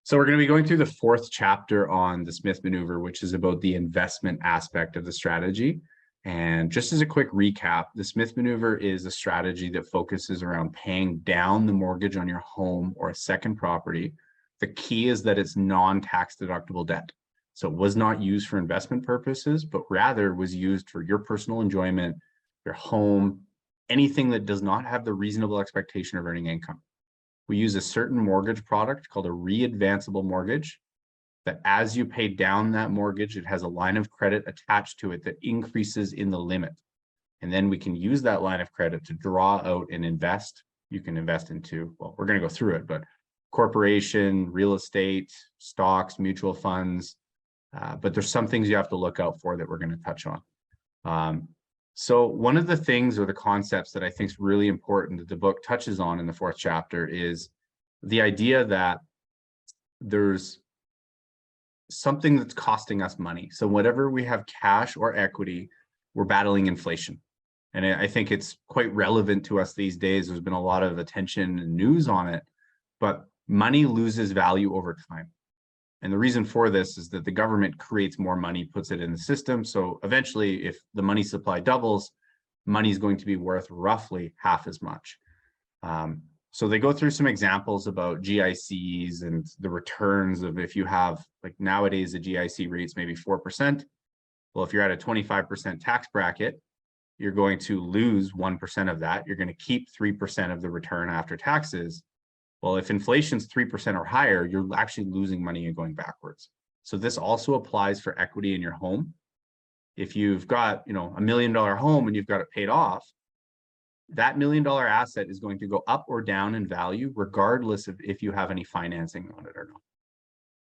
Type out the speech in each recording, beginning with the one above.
So we're going to be going through the fourth chapter on the Smith Maneuver, which is about the investment aspect of the strategy. And just as a quick recap, the Smith Maneuver is a strategy that focuses around paying down the mortgage on your home or a second property. The key is that it's non-tax deductible debt. So it was not used for investment purposes, but rather was used for your personal enjoyment, your home, anything that does not have the reasonable expectation of earning income. We use a certain mortgage product called a readvanceable mortgage that as you pay down that mortgage, it has a line of credit attached to it that increases in the limit. And then we can use that line of credit to draw out and invest. You can invest into, well, we're going to go through it, but corporation, real estate, stocks, mutual funds. But there's some things you have to look out for that we're going to touch on. So one of the things or the concepts that I think is really important that the book touches on in the fourth chapter is the idea that there's something that's costing us money. So whatever we have cash or equity, we're battling inflation. And I think it's quite relevant to us these days. There's been a lot of attention and news on it, but money loses value over time. And the reason for this is that the government creates more money, puts it in the system. So eventually, if the money supply doubles, money is going to be worth roughly half as much. So they go through some examples about GICs and the returns of if you have, like nowadays, the GIC rate's maybe 4%. Well, if you're at a 25% tax bracket, you're going to lose 1% of that. You're going to keep 3% of the return after taxes. Well, if inflation's 3% or higher, you're actually losing money and going backwards. So this also applies for equity in your home. If you've got, $1 million home and you've got it paid off, that $1 million asset is going to go up or down in value, regardless of if you have any financing on it or not.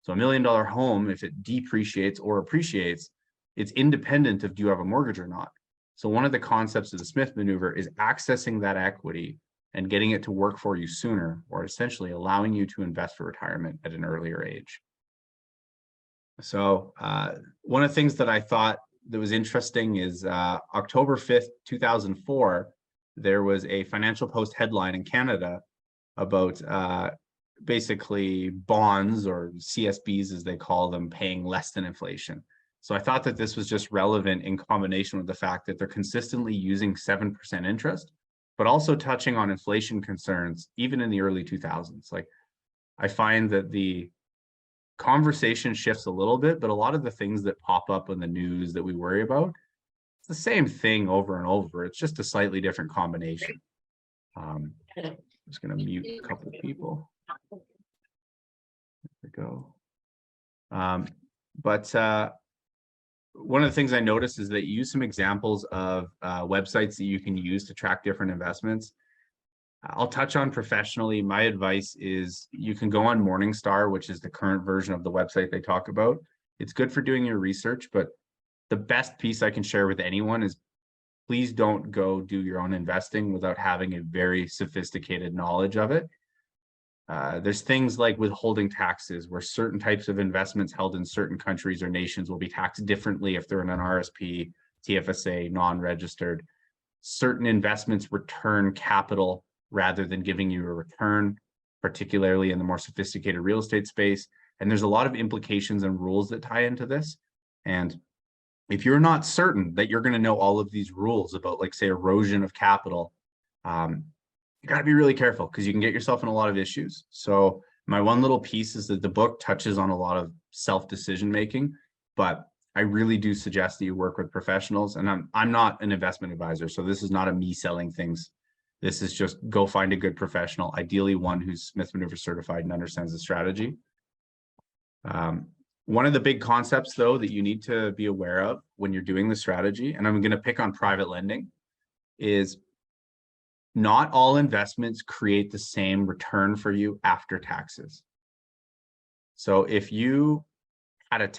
So $1 million home, if it depreciates or appreciates, it's independent of do you have a mortgage or not. So one of the concepts of the Smith Maneuver is accessing that equity and getting it to work for you sooner, or essentially allowing you to invest for retirement at an earlier age. So one of the things that I thought that was interesting is October 5th, 2004, there was a Financial Post headline in Canada about basically bonds, or CSBs as they call them, paying less than inflation. So I thought that this was just relevant in combination with the fact that they're consistently using 7% interest, but also touching on inflation concerns, even in the early 2000s. Like, I find that the conversation shifts a little bit, but a lot of the things that pop up in the news that we worry about, it's the same thing over and over. It's just a slightly different combination. I'm just going to mute a couple of people. There we go. One of the things I noticed is that you use some examples of websites that you can use to track different investments. I'll touch on professionally. My advice is you can go on Morningstar, which is the current version of the website they talk about. It's good for doing your research, but the best piece I can share with anyone is please don't go do your own investing without having a very sophisticated knowledge of it. There's things like withholding taxes, where certain types of investments held in certain countries or nations will be taxed differently if they're in an RSP, TFSA, non-registered. Certain investments return capital rather than giving you a return, particularly in the more sophisticated real estate space. And there's a lot of implications and rules that tie into this. And if you're not certain that you're going to know all of these rules about, like, say, erosion of capital, you got to be really careful because you can get yourself in a lot of issues. So my one little piece is that the book touches on a lot of self-decision making, but I really do suggest that you work with professionals. And I'm not an investment advisor, so this is not a me selling things. This is just go find a good professional, ideally one who's Smith Maneuver certified and understands the strategy. One of the big concepts, though, that you need to be aware of when you're doing the strategy, and I'm going to pick on private lending, is not all investments create the same return for you after taxes. So if you had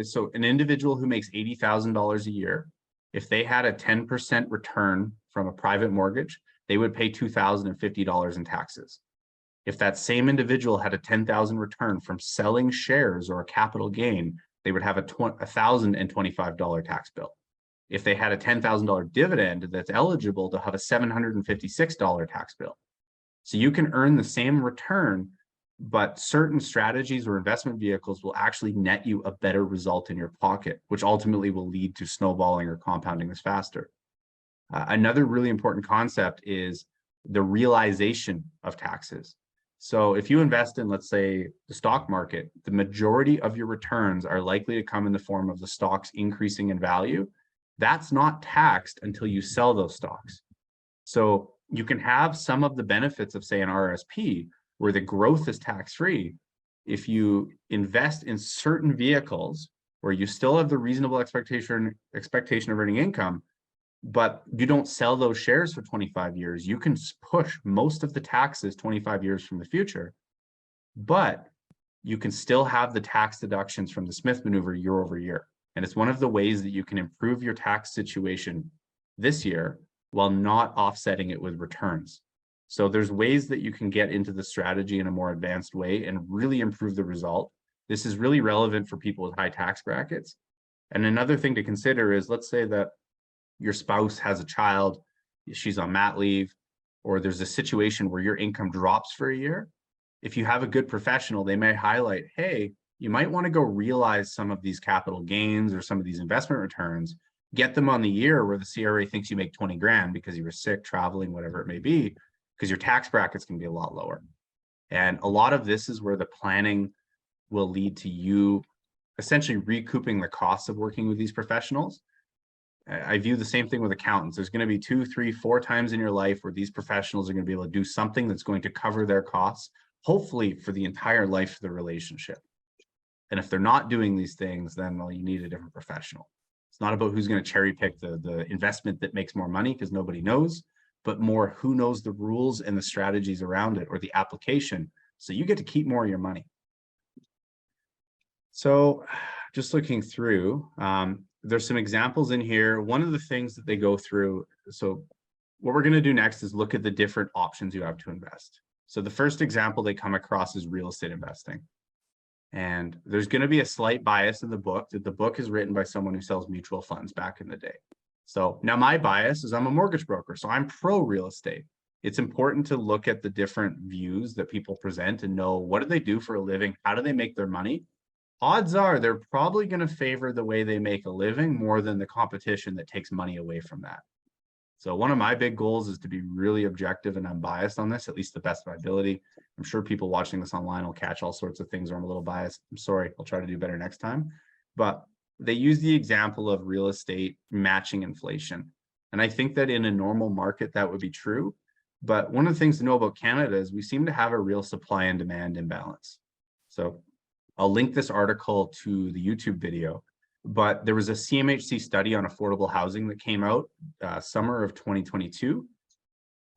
so an individual who makes $80,000 a year, if they had a 10% return from a private mortgage, they would pay $2,050 in taxes. If that same individual had a $10,000 return from selling shares or a capital gain, they would have a $1,025 tax bill. If they had a $10,000 dividend that's eligible, to have a $756 tax bill. So you can earn the same return but certain strategies or investment vehicles will actually net you a better result in your pocket, which ultimately will lead to snowballing or compounding this faster. Another really important concept is the realization of taxes. So if you invest in, let's say, the stock market, the majority of your returns are likely to come in the form of the stocks increasing in value. That's not taxed until you sell those stocks. So you can have some of the benefits of, say, an RSP, where the growth is tax-free. If you invest in certain vehicles where you still have the reasonable expectation of earning income, but you don't sell those shares for 25 years, you can push most of the taxes 25 years from the future, but you can still have the tax deductions from the Smith maneuver year over year. And it's one of the ways that you can improve your tax situation this year while not offsetting it with returns. So there's ways that you can get into the strategy in a more advanced way and really improve the result. This is really relevant for people with high tax brackets. And another thing to consider is, let's say that your spouse has a child, she's on mat leave, or there's a situation where your income drops for a year. If you have a good professional, they may highlight, hey, you might want to go realize some of these capital gains or some of these investment returns, get them on the year where the CRA thinks you make 20 grand because you were sick, traveling, whatever it may be, because your tax brackets can be a lot lower. And a lot of this is where the planning will lead to you essentially recouping the costs of working with these professionals. I view the same thing with accountants. There's going to be 2, 3, 4 times in your life where these professionals are going to be able to do something that's going to cover their costs, hopefully for the entire life of the relationship. And if they're not doing these things, then, well, you need a different professional. It's not about who's going to cherry pick the investment that makes more money, because nobody knows, but more who knows the rules and the strategies around it, or the application, so you get to keep more of your money. So just looking through, there's some examples in here. One of the things that they go through, so what we're going to do next is look at the different options you have to invest. So the first example they come across is real estate investing. And there's going to be a slight bias in the book, that the book is written by someone who sells mutual funds back in the day. So now my bias is I'm a mortgage broker, so I'm pro real estate. It's important to look at the different views that people present and know, what do they do for a living? How do they make their money? Odds are they're probably going to favor the way they make a living more than the competition that takes money away from that. So one of my big goals is to be really objective and unbiased on this, at least the best of my ability. I'm sure people watching this online will catch all sorts of things where I'm a little biased. I'm sorry, I'll try to do better next time. But they use the example of real estate matching inflation. And I think that in a normal market, that would be true. But one of the things to know about Canada is we seem to have a real supply and demand imbalance. So I'll link this article to the YouTube video, but there was a CMHC study on affordable housing that came out summer of 2022.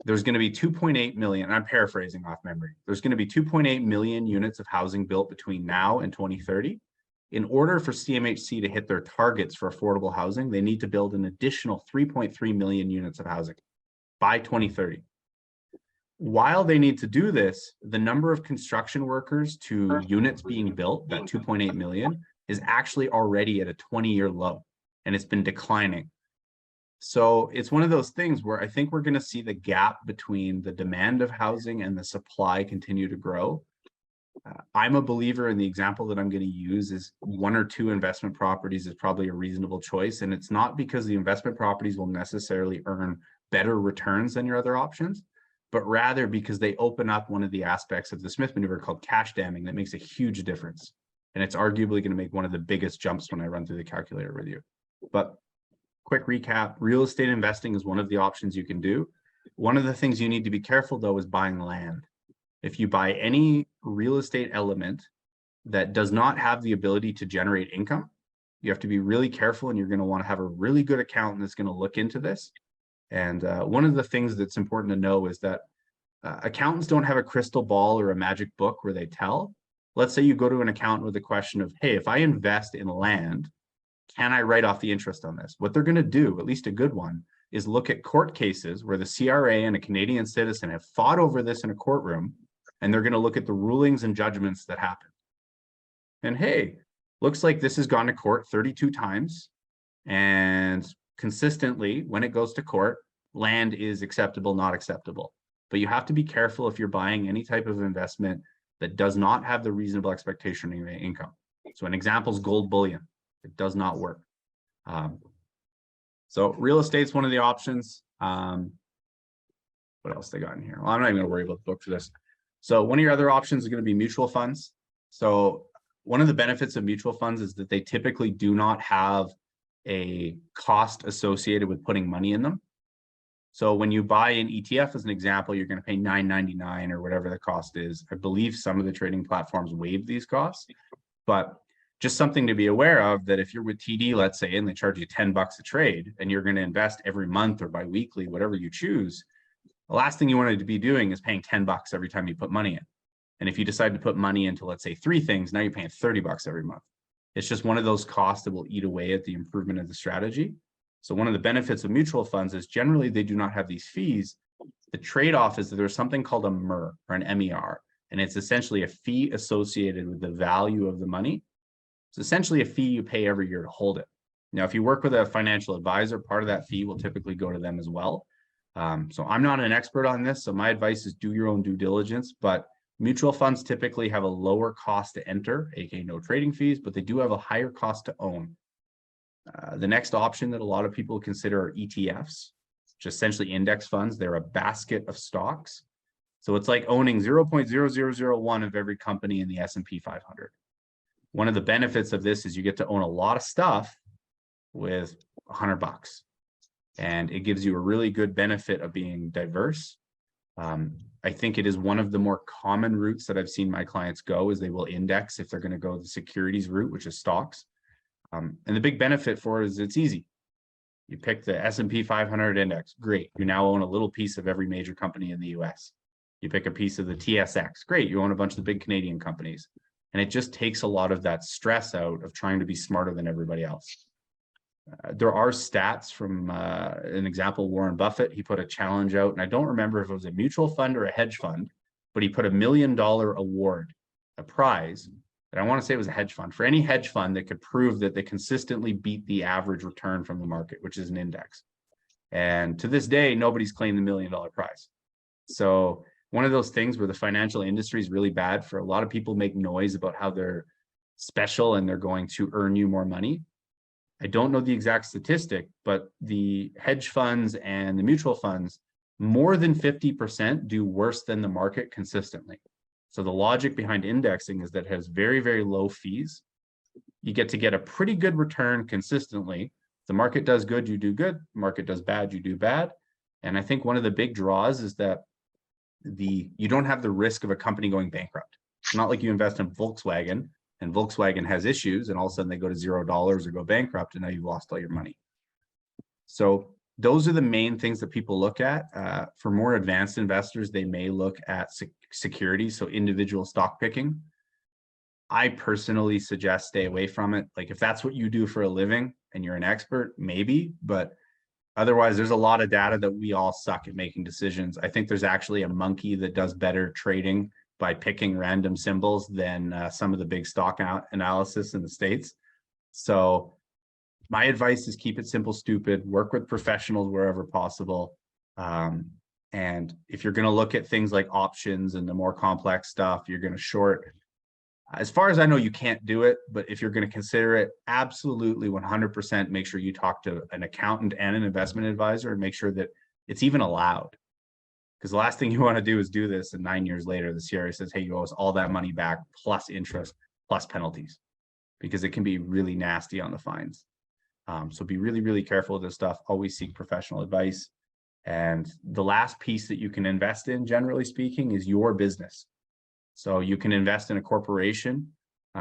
There's going to be 2.8 million, and I'm paraphrasing off memory. There's going to be 2.8 million units of housing built between now and 2030. In order for CMHC to hit their targets for affordable housing, they need to build an additional 3.3 million units of housing by 2030. While they need to do this, the number of construction workers to units being built, that 2.8 million, is actually already at a 20-year low, and it's been declining. So it's one of those things where I think we're going to see the gap between the demand of housing and the supply continue to grow. I'm a believer in the example that I'm going to use is 1 or 2 investment properties is probably a reasonable choice. And it's not because the investment properties will necessarily earn better returns than your other options, but rather because they open up one of the aspects of the Smith maneuver called cash damming that makes a huge difference. And it's arguably going to make one of the biggest jumps when I run through the calculator with you. But quick recap, real estate investing is one of the options you can do. One of the things you need to be careful, though, is buying land. If you buy any real estate element that does not have the ability to generate income, you have to be really careful, and you're going to want to have a really good accountant that's going to look into this. And one of the things that's important to know is that accountants don't have a crystal ball or a magic book where they tell. Let's say you go to an accountant with a question of, hey, if I invest in land, can I write off the interest on this? What they're going to do, at least a good one, is look at court cases where the CRA and a Canadian citizen have fought over this in a courtroom, and they're going to look at the rulings and judgments that happen. And hey, looks like this has gone to court 32 times, and consistently, when it goes to court, land is acceptable, not acceptable. But you have to be careful if you're buying any type of investment that does not have the reasonable expectation of income. So an example is gold bullion. It does not work. So real estate's one of the options. What else they got in here? Well, I'm not even going to worry about the book for this. So one of your other options is going to be mutual funds. So one of the benefits of mutual funds is that they typically do not have a cost associated with putting money in them. So when you buy an ETF, as an example, you're going to pay $9.99 or whatever the cost is. I believe some of the trading platforms waive these costs, but just something to be aware of, that if you're with TD, let's say, and they charge you $10 a trade, and you're going to invest every month or bi-weekly, whatever you choose, the last thing you want to be doing is paying $10 every time you put money in. And if you decide to put money into, let's say, 3 things, now you're paying $30 every month. It's just one of those costs that will eat away at the improvement of the strategy. So one of the benefits of mutual funds is generally they do not have these fees. The trade-off is that there's something called a MER, or an MER, and it's essentially a fee associated with the value of the money. It's essentially a fee you pay every year to hold it. Now, if you work with a financial advisor, part of that fee will typically go to them as well. So I'm not an expert on this, so my advice is do your own due diligence, but mutual funds typically have a lower cost to enter, aka no trading fees, but they do have a higher cost to own. The next option that a lot of people consider are ETFs, which are essentially index funds. They're a basket of stocks. So it's like owning 0.0001 of every company in the S&P 500. One of the benefits of this is you get to own a lot of stuff with $100. And it gives you a really good benefit of being diverse. I think it is one of the more common routes that I've seen my clients go, is they will index if they're going to go the securities route, which is stocks. And the big benefit for it is it's easy. You pick the S&P 500 index, great. You now own a little piece of every major company in the US. You pick a piece of the TSX, great. You own a bunch of the big Canadian companies. And it just takes a lot of that stress out of trying to be smarter than everybody else. There are stats from an example, Warren Buffett. He put a challenge out, and I don't remember if it was a mutual fund or a hedge fund, but he put $1 million award, a prize, and I want to say it was a hedge fund, for any hedge fund that could prove that they consistently beat the average return from the market, which is an index. And to this day, nobody's claimed the $1 million prize. So one of those things where the financial industry is really bad for a lot of people make noise about how they're special and they're going to earn you more money. I don't know the exact statistic, but the hedge funds and the mutual funds, more than 50% do worse than the market consistently. So the logic behind indexing is that it has very, very low fees. You get a pretty good return consistently. The market does good, you do good. The market does bad, you do bad. And I think one of the big draws is that you don't have the risk of a company going bankrupt. It's not like you invest in Volkswagen and Volkswagen has issues and all of a sudden they go to $0 or go bankrupt and now you've lost all your money. So those are the main things that people look at. For more advanced investors, they may look at securities, so individual stock picking. I personally suggest stay away from it. Like if that's what you do for a living and you're an expert, maybe, but otherwise there's a lot of data that we all suck at making decisions. I think there's actually a monkey that does better trading by picking random symbols than some of the big stock analysis in the States. So my advice is keep it simple, stupid, work with professionals wherever possible. And if you're going to look at things like options and the more complex stuff, you're going to short. As far as I know, you can't do it, but if you're going to consider it, absolutely 100% make sure you talk to an accountant and an investment advisor and make sure that it's even allowed. Because the last thing you want to do is do this and 9 years later, the CRA says, hey, you owe us all that money back plus interest plus penalties, because it can be really nasty on the fines. So be really, really careful with this stuff. Always seek professional advice. And the last piece that you can invest in, generally speaking, is your business. So you can invest in a corporation.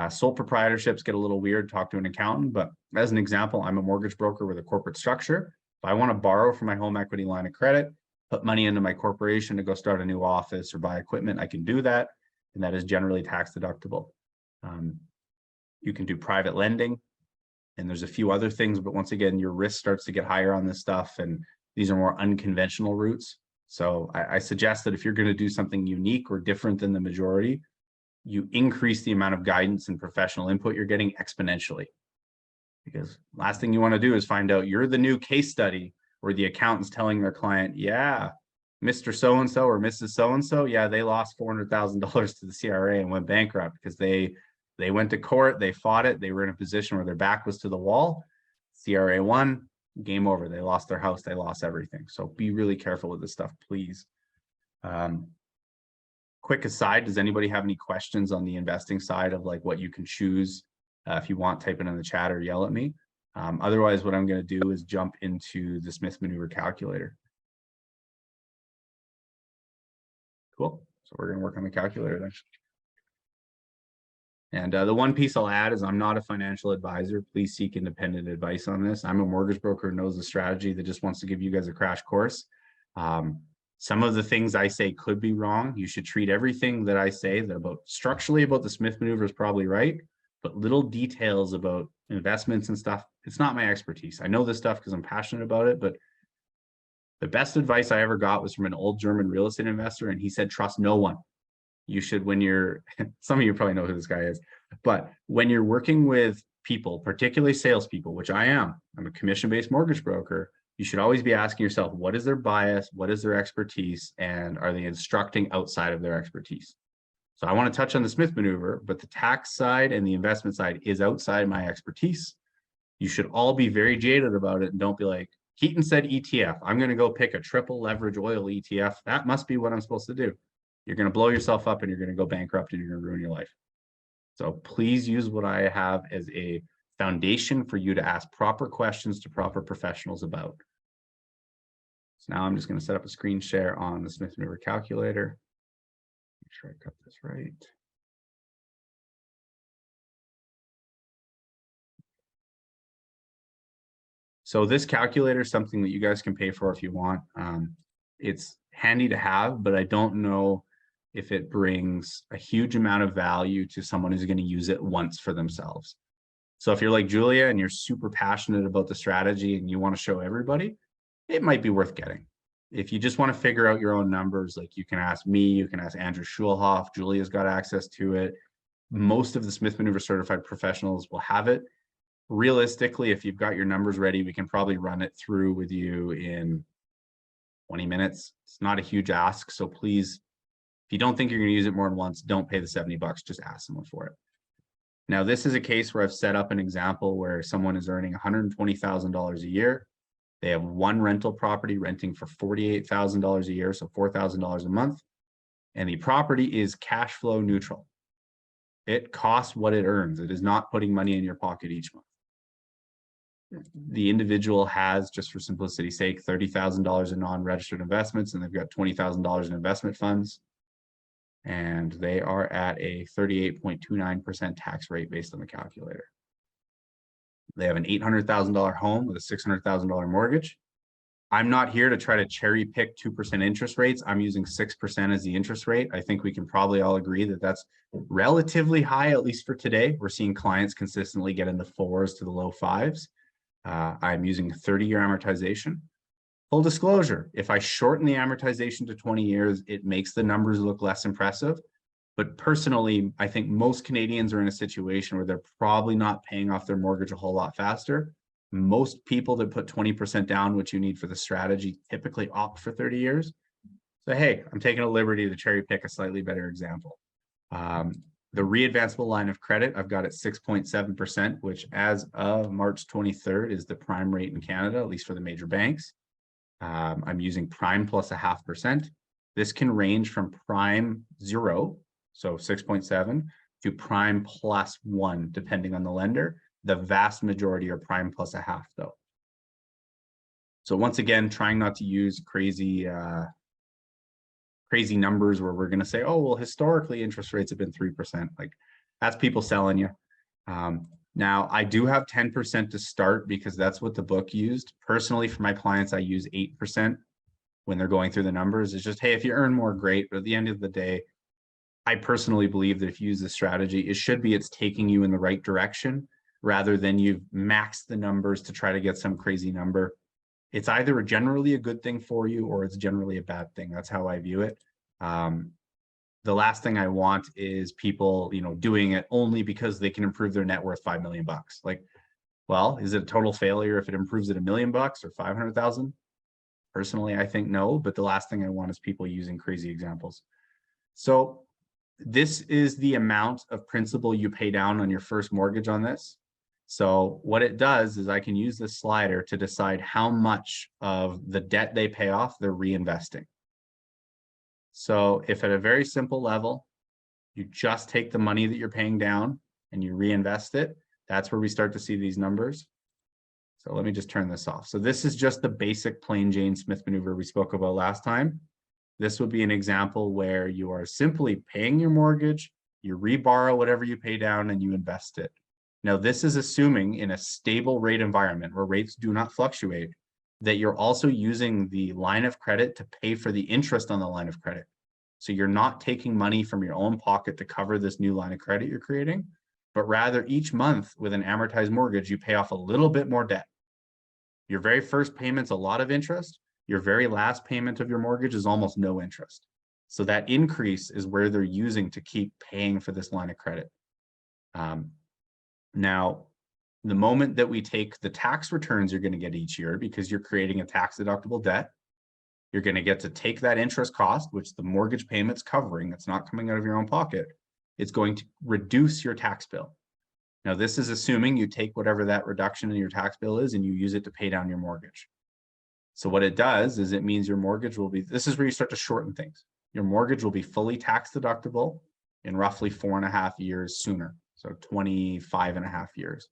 Sole proprietorships get a little weird, talk to an accountant, but as an example, I'm a mortgage broker with a corporate structure. If I want to borrow from my home equity line of credit, put money into my corporation to go start a new office or buy equipment, I can do that. And that is generally tax deductible. You can do private lending, and there's a few other things, but once again, your risk starts to get higher on this stuff. And these are more unconventional routes. So I suggest that if you're going to do something unique or different than the majority, you increase the amount of guidance and professional input you're getting exponentially. Because last thing you want to do is find out you're the new case study where the accountant's telling their client, yeah, Mr. So-and-so or Mrs. So-and-so, yeah, they lost $400,000 to the CRA and went bankrupt because they went to court, they fought it, they were in a position where their back was to the wall. CRA won, game over. They lost their house, they lost everything. So be really careful with this stuff, please. Quick aside, does anybody have any questions on the investing side of like what you can choose? If you want, type it in the chat or yell at me. Otherwise, what I'm going to do is jump into the Smith Manoeuvre Calculator. Cool. So we're going to work on the calculator then. And the one piece I'll add is I'm not a financial advisor. Please seek independent advice on this. I'm a mortgage broker who knows the strategy that just wants to give you guys a crash course. Some of the things I say could be wrong. You should treat everything that I say that about structurally about the Smith Manoeuvre is probably right, but little details about investments and stuff, it's not my expertise. I know this stuff because I'm passionate about it, but the best advice I ever got was from an old German real estate investor, and he said, trust no one. You should, when you're, some of you probably know who this guy is, but when you're working with people, particularly salespeople, which I'm a commission-based mortgage broker, you should always be asking yourself, what is their bias? What is their expertise? And are they instructing outside of their expertise? So I want to touch on the Smith Manoeuvre, but the tax side and the investment side is outside my expertise. You should all be very jaded about it and don't be like, Keaton said ETF. I'm going to go pick a triple leverage oil ETF. That must be what I'm supposed to do. You're going to blow yourself up and you're going to go bankrupt and you're going to ruin your life. So please use what I have as a foundation for you to ask proper questions to proper professionals about. So now I'm just going to set up a screen share on the Smith Manoeuvre Calculator. Make sure I got this right. So this calculator is something that you guys can pay for if you want. It's handy to have, but I don't know if it brings a huge amount of value to someone who's going to use it once for themselves. So if you're like Julia and you're super passionate about the strategy and you want to show everybody, it might be worth getting. If you just want to figure out your own numbers, like you can ask me, you can ask Andrew Schulhoff, Julia's got access to it. Most of the Smith Manoeuvre certified professionals will have it. Realistically, if you've got your numbers ready, we can probably run it through with you in 20 minutes. It's not a huge ask. So please, if you don't think you're going to use it more than once, don't pay the $70, just ask someone for it. Now, this is a case where I've set up an example where someone is earning $120,000 a year. They have one rental property renting for $48,000 a year, so $4,000 a month. And the property is cash flow neutral. It costs what it earns. It is not putting money in your pocket each month. The individual has, just for simplicity's sake, $30,000 in non-registered investments, and they've got $20,000 in investment funds. And they are at a 38.29% tax rate based on the calculator. They have an $800,000 home with a $600,000 mortgage. I'm not here to try to cherry pick 2% interest rates. I'm using 6% as the interest rate. I think we can probably all agree that that's relatively high, at least for today. We're seeing clients consistently get in the 4s to the low 5s. I'm using 30-year amortization. Full disclosure, if I shorten the amortization to 20 years, it makes the numbers look less impressive. But personally, I think most Canadians are in a situation where they're probably not paying off their mortgage a whole lot faster. Most people that put 20% down, which you need for the strategy, typically opt for 30 years. So, hey, I'm taking a liberty to cherry pick a slightly better example. The readvanceable line of credit, I've got at 6.7%, which as of March 23rd is the prime rate in Canada, at least for the major banks. I'm using prime plus 0.5%. This can range from prime 0, so 6.7, to prime plus 1, depending on the lender. The vast majority are prime plus 0.5, though. So once again, trying not to use crazy numbers where we're going to say, oh, well, historically interest rates have been 3%. Like, that's people selling you. Now, I do have 10% to start because that's what the book used. Personally, for my clients, I use 8% when they're going through the numbers. It's just, hey, if you earn more, great. But at the end of the day, I personally believe that if you use this strategy, it's taking you in the right direction rather than you've maxed the numbers to try to get some crazy number. It's either generally a good thing for you or it's generally a bad thing. That's how I view it. The last thing I want is people, doing it only because they can improve their net worth $5 million. Like, well, is it a total failure if it improves it $1 million or 500,000? Personally, I think no, but the last thing I want is people using crazy examples. So this is the amount of principal you pay down on your first mortgage on this. So what it does is I can use this slider to decide how much of the debt they pay off they're reinvesting. So if at a very simple level, you just take the money that you're paying down and you reinvest it, that's where we start to see these numbers. So let me just turn this off. So this is just the basic plain Jane Smith maneuver we spoke about last time. This would be an example where you are simply paying your mortgage, you reborrow whatever you pay down and you invest it. Now, this is assuming in a stable rate environment where rates do not fluctuate, that you're also using the line of credit to pay for the interest on the line of credit. So you're not taking money from your own pocket to cover this new line of credit you're creating, but rather each month with an amortized mortgage, you pay off a little bit more debt. Your very first payment's a lot of interest. Your very last payment of your mortgage is almost no interest. So that increase is where they're using to keep paying for this line of credit. Now, the moment that we take the tax returns you're going to get each year, because you're creating a tax deductible debt, you're going to get to take that interest cost, which the mortgage payment's covering, it's not coming out of your own pocket. It's going to reduce your tax bill. Now, this is assuming you take whatever that reduction in your tax bill is and you use it to pay down your mortgage. So what it does is it means your mortgage will be, this is where you start to shorten things. Your mortgage will be fully tax deductible in roughly 4.5 years sooner. So 25.5 years.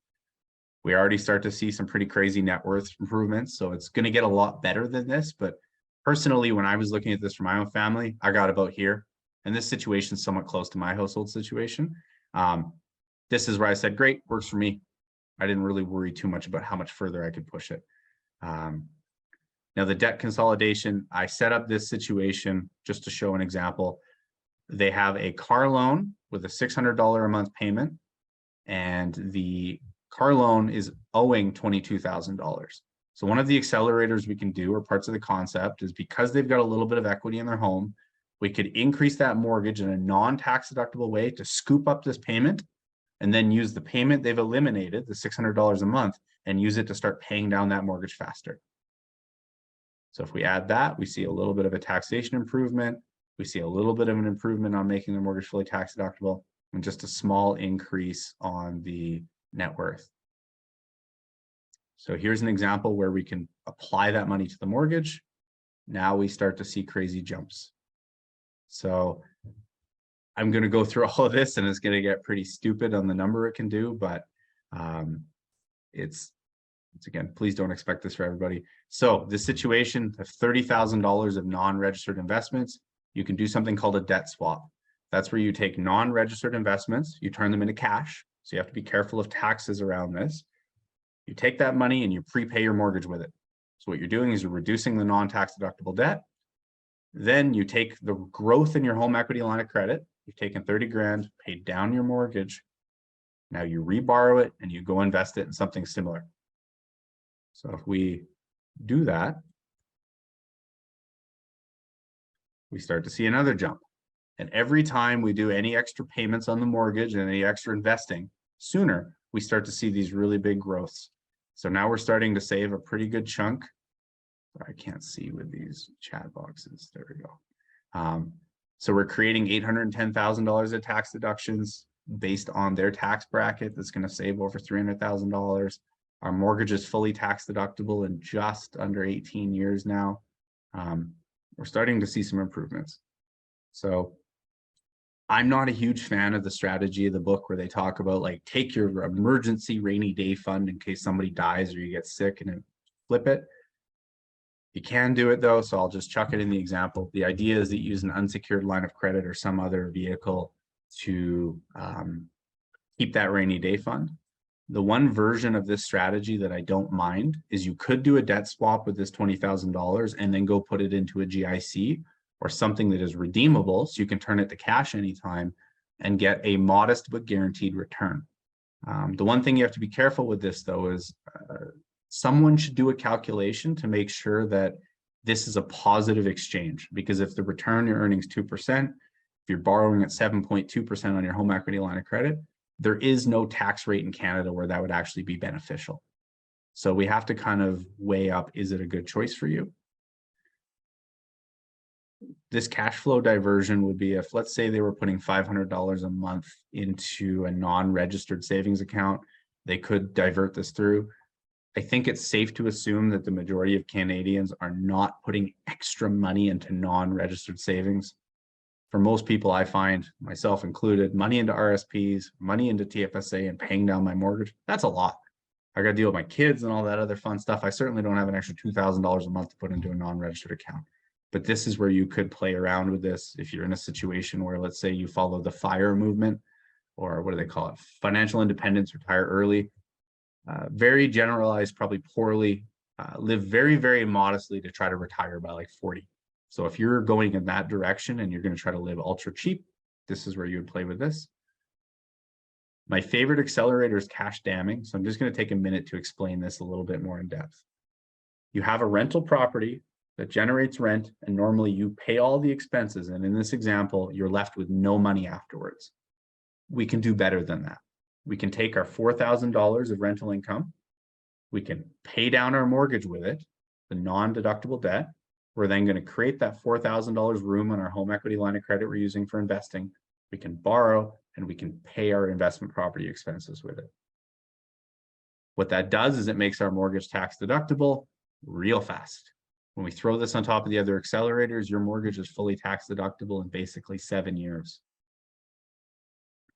We already start to see some pretty crazy net worth improvements. So it's going to get a lot better than this. But personally, when I was looking at this for my own family, I got about here. And this situation is somewhat close to my household situation. This is where I said, great, works for me. I didn't really worry too much about how much further I could push it. Now, the debt consolidation, I set up this situation just to show an example. They have a car loan with a $600 a month payment, and the car loan is owing $22,000. So one of the accelerators we can do, or parts of the concept, is because they've got a little bit of equity in their home, we could increase that mortgage in a non-tax deductible way to scoop up this payment, and then use the payment they've eliminated, the $600 a month, and use it to start paying down that mortgage faster. So if we add that, we see a little bit of a taxation improvement. We see a little bit of an improvement on making the mortgage fully tax deductible, and just a small increase on the net worth. So here's an example where we can apply that money to the mortgage. Now we start to see crazy jumps. So I'm going to go through all of this, and it's going to get pretty stupid on the number it can do, but it's again, please don't expect this for everybody. So this situation of $30,000 of non-registered investments, you can do something called a debt swap. That's where you take non-registered investments, you turn them into cash. So you have to be careful of taxes around this. You take that money and you prepay your mortgage with it. So what you're doing is you're reducing the non-tax deductible debt. Then you take the growth in your home equity line of credit. You've taken 30 grand, paid down your mortgage. Now you reborrow it and you go invest it in something similar. So if we do that, we start to see another jump. And every time we do any extra payments on the mortgage and any extra investing, sooner we start to see these really big growths. So now we're starting to save a pretty good chunk. I can't see with these chat boxes. There we go. So we're creating $810,000 of tax deductions based on their tax bracket. That's going to save over $300,000. Our mortgage is fully tax deductible in just under 18 years now. We're starting to see some improvements. So I'm not a huge fan of the strategy of the book where they talk about like take your emergency rainy day fund in case somebody dies or you get sick and then flip it. You can do it though, so I'll just chuck it in the example. The idea is that you use an unsecured line of credit or some other vehicle to keep that rainy day fund. The one version of this strategy that I don't mind is you could do a debt swap with this $20,000 and then go put it into a GIC or something that is redeemable, so you can turn it to cash anytime and get a modest but guaranteed return. The one thing you have to be careful with this though is someone should do a calculation to make sure that this is a positive exchange, because if the return you're earning is 2%, if you're borrowing at 7.2% on your home equity line of credit, there is no tax rate in Canada where that would actually be beneficial. So we have to kind of weigh up, is it a good choice for you? This cash flow diversion would be if, let's say, they were putting $500 a month into a non-registered savings account, they could divert this through. I think it's safe to assume that the majority of Canadians are not putting extra money into non-registered savings. For most people, I find, myself included, money into RSPs, money into TFSA, and paying down my mortgage, that's a lot. I got to deal with my kids and all that other fun stuff. I certainly don't have an extra $2,000 a month to put into a non-registered account. But this is where you could play around with this if you're in a situation where, let's say, you follow the FIRE movement, or what do they call it? Financial independence, retire early. Very generalized, probably poorly, live very, very modestly to try to retire by like 40. So if you're going in that direction and you're going to try to live ultra cheap, this is where you would play with this. My favorite accelerator is cash damming. So I'm just going to take a minute to explain this a little bit more in depth. You have a rental property that generates rent, and normally you pay all the expenses. And in this example, you're left with no money afterwards. We can do better than that. We can take our $4,000 of rental income. We can pay down our mortgage with it, the non-deductible debt. We're then going to create that $4,000 room on our home equity line of credit we're using for investing. We can borrow and we can pay our investment property expenses with it. What that does is it makes our mortgage tax deductible real fast. When we throw this on top of the other accelerators, your mortgage is fully tax deductible in basically 7 years.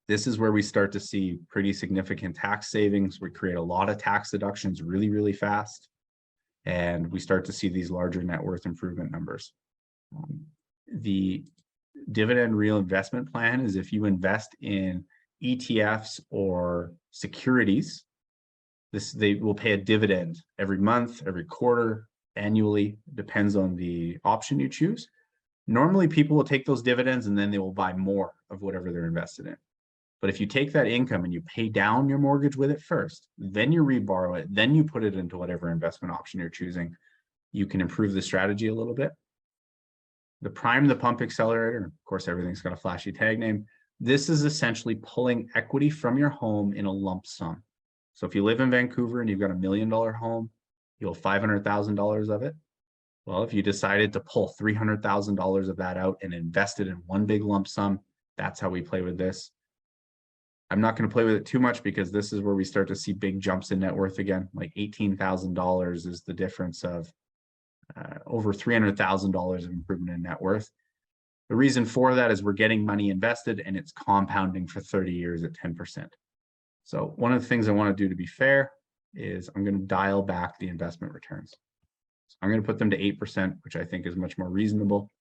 This is where we start to see pretty significant tax savings. We create a lot of tax deductions really, really fast. And we start to see these larger net worth improvement numbers. The dividend reinvestment plan is if you invest in ETFs or securities, they will pay a dividend every month, every quarter, annually, depends on the option you choose. Normally, people will take those dividends and then they will buy more of whatever they're invested in. But if you take that income and you pay down your mortgage with it first, then you reborrow it, then you put it into whatever investment option you're choosing, you can improve the strategy a little bit. The prime the pump accelerator, of course, everything's got a flashy tag name. This is essentially pulling equity from your home in a lump sum. So if you live in Vancouver and you've got $1 million home, you'll have $500,000 of it. Well, if you decided to pull $300,000 of that out and invest it in one big lump sum, that's how we play with this. I'm not going to play with it too much because this is where we start to see big jumps in net worth again. Like $18,000 is the difference of over $300,000 of improvement in net worth. The reason for that is we're getting money invested and it's compounding for 30 years at 10%. So one of the things I want to do to be fair is I'm going to dial back the investment returns. So I'm going to put them to 8%, which I think is much more reasonable.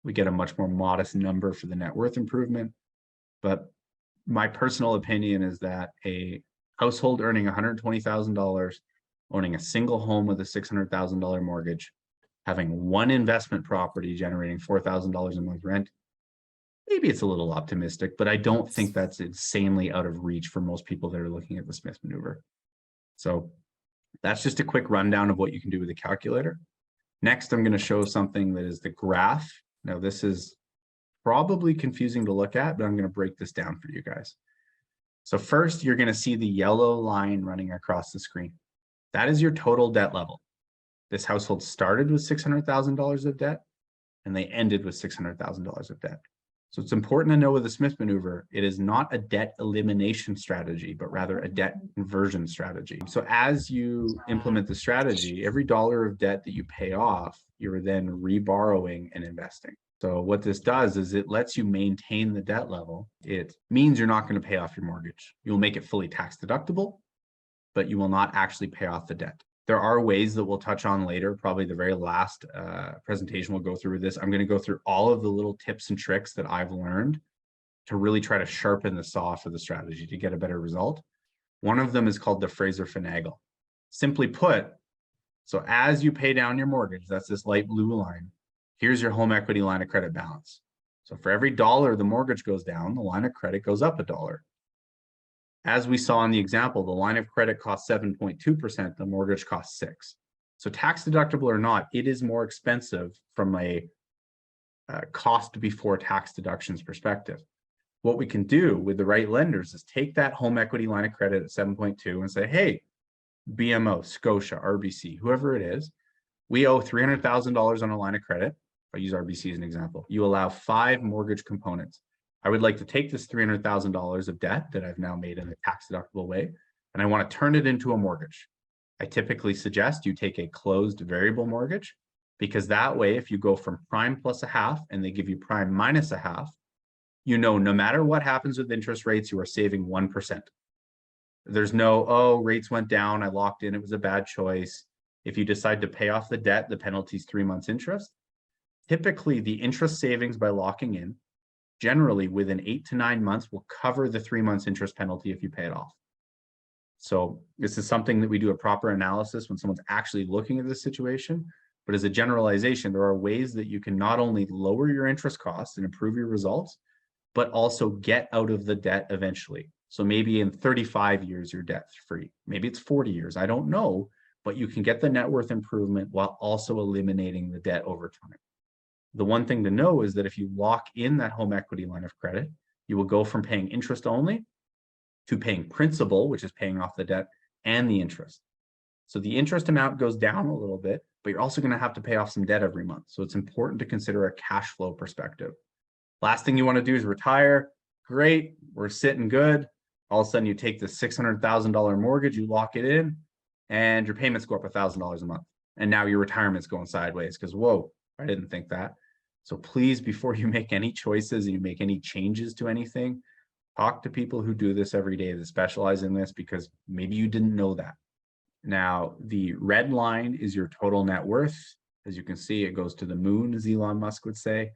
We get a much more modest number for the net worth improvement. But my personal opinion is that a household earning $120,000, owning a single home with a $600,000 mortgage, having one investment property generating $4,000 a month rent, maybe it's a little optimistic, but I don't think that's insanely out of reach for most people that are looking at the Smith Maneuver. So that's just a quick rundown of what you can do with the calculator. Next, I'm going to show something that is the graph. Now, this is probably confusing to look at, but I'm going to break this down for you guys. So first, you're going to see the yellow line running across the screen. That is your total debt level. This household started with $600,000 of debt, and they ended with $600,000 of debt. So it's important to know with the Smith Maneuver, it is not a debt elimination strategy, but rather a debt conversion strategy. So as you implement the strategy, every dollar of debt that you pay off, you're then reborrowing and investing. So what this does is it lets you maintain the debt level. It means you're not going to pay off your mortgage. You'll make it fully tax deductible, but you will not actually pay off the debt. There are ways that we'll touch on later, probably the very last presentation we'll go through with this. I'm going to go through all of the little tips and tricks that I've learned to really try to sharpen the saw for the strategy to get a better result. One of them is called the Fraser finagle. Simply put, so as you pay down your mortgage, that's this light blue line, here's your home equity line of credit balance. So for every dollar the mortgage goes down, the line of credit goes up $1. As we saw in the example, the line of credit costs 7.2%, the mortgage costs 6%. So tax deductible or not, it is more expensive from a cost before tax deductions perspective. What we can do with the right lenders is take that home equity line of credit at 7.2 and say, hey, BMO, Scotia, RBC, whoever it is, we owe $300,000 on a line of credit. I'll use RBC as an example. You allow 5 mortgage components. I would like to take this $300,000 of debt that I've now made in a tax deductible way, and I want to turn it into a mortgage. I typically suggest you take a closed variable mortgage, because that way, if you go from prime plus a half and they give you prime minus a half, you know, no matter what happens with interest rates, you are saving 1%. There's no, oh, rates went down, I locked in, it was a bad choice. If you decide to pay off the debt, the penalty is 3 months interest. Typically, the interest savings by locking in, generally within 8 to 9 months, will cover the 3 months interest penalty if you pay it off. So this is something that we do a proper analysis when someone's actually looking at this situation. But as a generalization, there are ways that you can not only lower your interest costs and improve your results, but also get out of the debt eventually. So maybe in 35 years, you're debt free. Maybe it's 40 years. I don't know, but you can get the net worth improvement while also eliminating the debt over time. The one thing to know is that if you lock in that home equity line of credit, you will go from paying interest only to paying principal, which is paying off the debt, and the interest. So the interest amount goes down a little bit, but you're also going to have to pay off some debt every month. So it's important to consider a cash flow perspective. Last thing you want to do is retire. Great, we're sitting good. All of a sudden you take the $600,000 mortgage, you lock it in, and your payments go up $1,000 a month. And now your retirement's going sideways because, whoa, I didn't think that. So please, before you make any choices and you make any changes to anything, talk to people who do this every day that specialize in this, because maybe you didn't know that. Now, the red line is your total net worth. As you can see, it goes to the moon, as Elon Musk would say.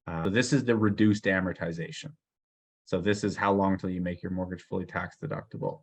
So this is the reduced amortization. So this is how long till you make your mortgage fully tax deductible.